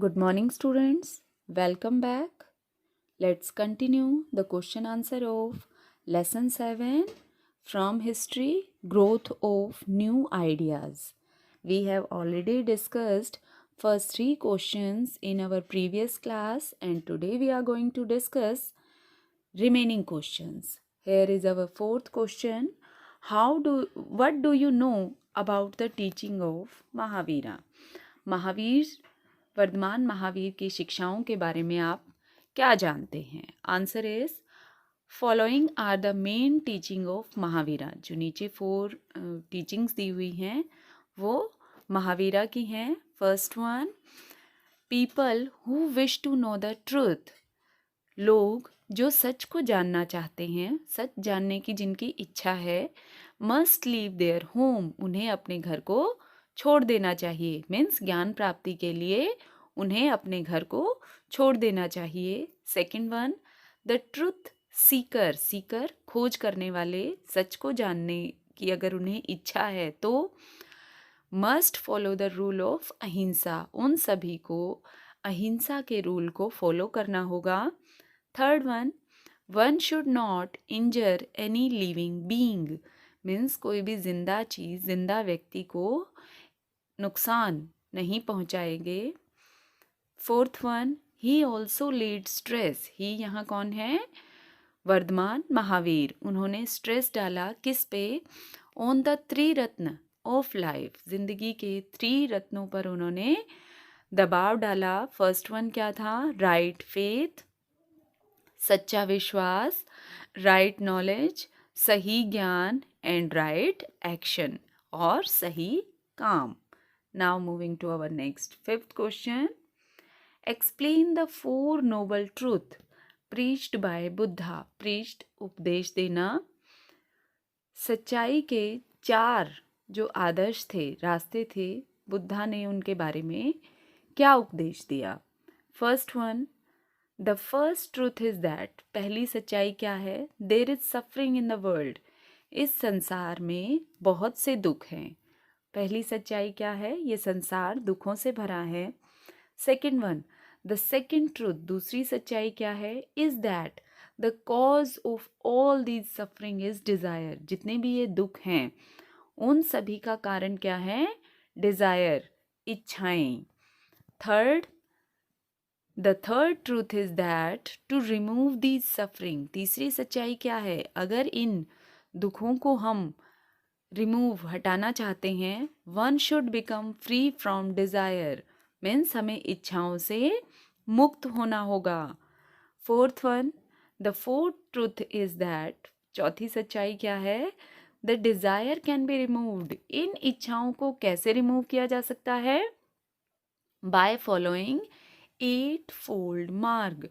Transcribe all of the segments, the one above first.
Good morning, students. Welcome back. Let's continue the question answer of Lesson 7 from History Growth of New Ideas. We have already discussed first three questions in our previous class, and today we are going to discuss remaining questions. Here is our fourth question. What do you know about the teaching of Mahavira? Varthaman Mahavir की शिक्षाओं के बारे में आप क्या जानते हैं? Answer is following are the main teaching of Mahavira. जो नीचे 4 टीचिंग्स दी हुई हैं वो महावीरा की हैं. First one, people who wish to know the truth. लोग जो सच को जानना चाहते हैं, सच जानने की जिनकी इच्छा है, मस्ट लीव देयर होम. उन्हें अपने घर को छोड़ देना चाहिए. मीन्स ज्ञान प्राप्ति के लिए उन्हें अपने घर को छोड़ देना चाहिए. Second one, the truth Sikar. Sikar खोज करने वाले, सच को जानने की अगर उन्हें इच्छा है तो must follow the rule of अहिंसा. उन सभी को अहिंसा के रूल को फॉलो करना होगा. Third one should not injure any living being. Means कोई भी जिंदा चीज़, जिंदा व्यक्ति को नुकसान नहीं पहुंचाएंगे. Fourth one, he also lead stress. ही यहाँ कौन है? वर्धमान महावीर. उन्होंने स्ट्रेस डाला किस पे? On the 3 Ratna of life. जिंदगी के 3 रत्नों पर उन्होंने दबाव डाला. फर्स्ट वन क्या था? राइट फेथ, सच्चा विश्वास, राइट नॉलेज, सही ज्ञान, एंड राइट एक्शन, और सही काम. Now moving to our next fifth question. Explain the 4 noble truth preached by Buddha. Preached उपदेश देना. सच्चाई के 4 जो आदर्श थे, रास्ते थे, बुद्धा ने उनके बारे में क्या उपदेश दिया? First one, the first truth is that. पहली सच्चाई क्या है? There is suffering in the world. इस संसार में बहुत से दुख हैं. पहली सच्चाई क्या है? ये संसार दुखों से भरा है. Second one, the second truth, दूसरी सच्चाई क्या है? Is that the cause of all these suffering is desire. जितने भी ये दुख हैं उन सभी का कारण क्या है? डिज़ायर, इच्छाएं. Third, the third truth is that to remove these suffering. तीसरी सच्चाई क्या है? अगर इन दुखों को हम रिमूव, हटाना चाहते हैं, one should become free from desire. Means हमें इच्छाओं से मुक्त होना होगा. Fourth one, the fourth truth is that, चौथी सच्चाई क्या है? The desire can be removed. इन इच्छाओं को कैसे रिमूव किया जा सकता है? बाय फॉलोइंग 8 फोल्ड मार्ग,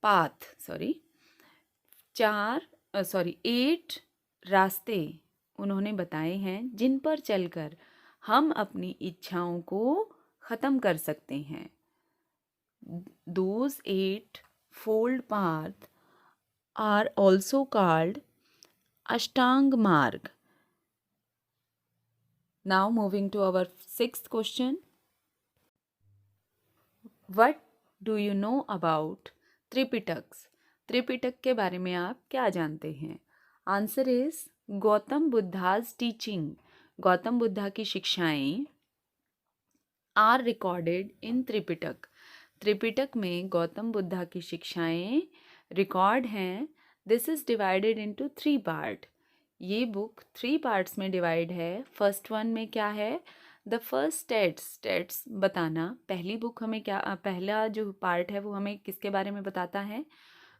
पाथ, 8 रास्ते उन्होंने बताए हैं जिन पर चलकर हम अपनी इच्छाओं को ख़त्म कर सकते हैं. Those 8 fold path are also called Ashtang Marg. Now moving to our 6th question. What do you know about त्रिपिटक्स? Tripitaka के बारे में आप क्या जानते हैं? Answer is Gautam Buddha's teaching. Gautam Buddha की शिक्षाएं are recorded in Tripitaka. Tripitaka में गौतम बुद्धा की शिक्षाएं रिकॉर्ड हैं. This is divided into 3 part. ये बुक 3 पार्ट्स में डिवाइड है. फर्स्ट वन में क्या है? द फर्स्ट स्टेट्स बताना. पहली बुक हमें क्या, पहला जो पार्ट है वो हमें किसके बारे में बताता है?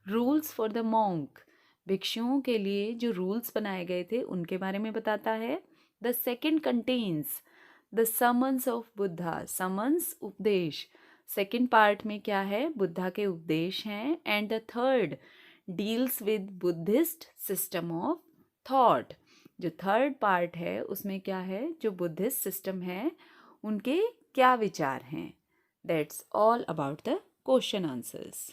Rules for the monk. भिक्षुओं के लिए जो रूल्स बनाए गए थे उनके बारे में बताता है. The second contains the summons of Buddha. Summons, उपदेश. सेकेंड पार्ट में क्या है? बुद्धा के उपदेश हैं. And the third deals with Buddhist system of thought. जो थर्ड पार्ट है उसमें क्या है? जो बुद्धिस्ट सिस्टम है उनके क्या विचार हैं. That's all about the question answers.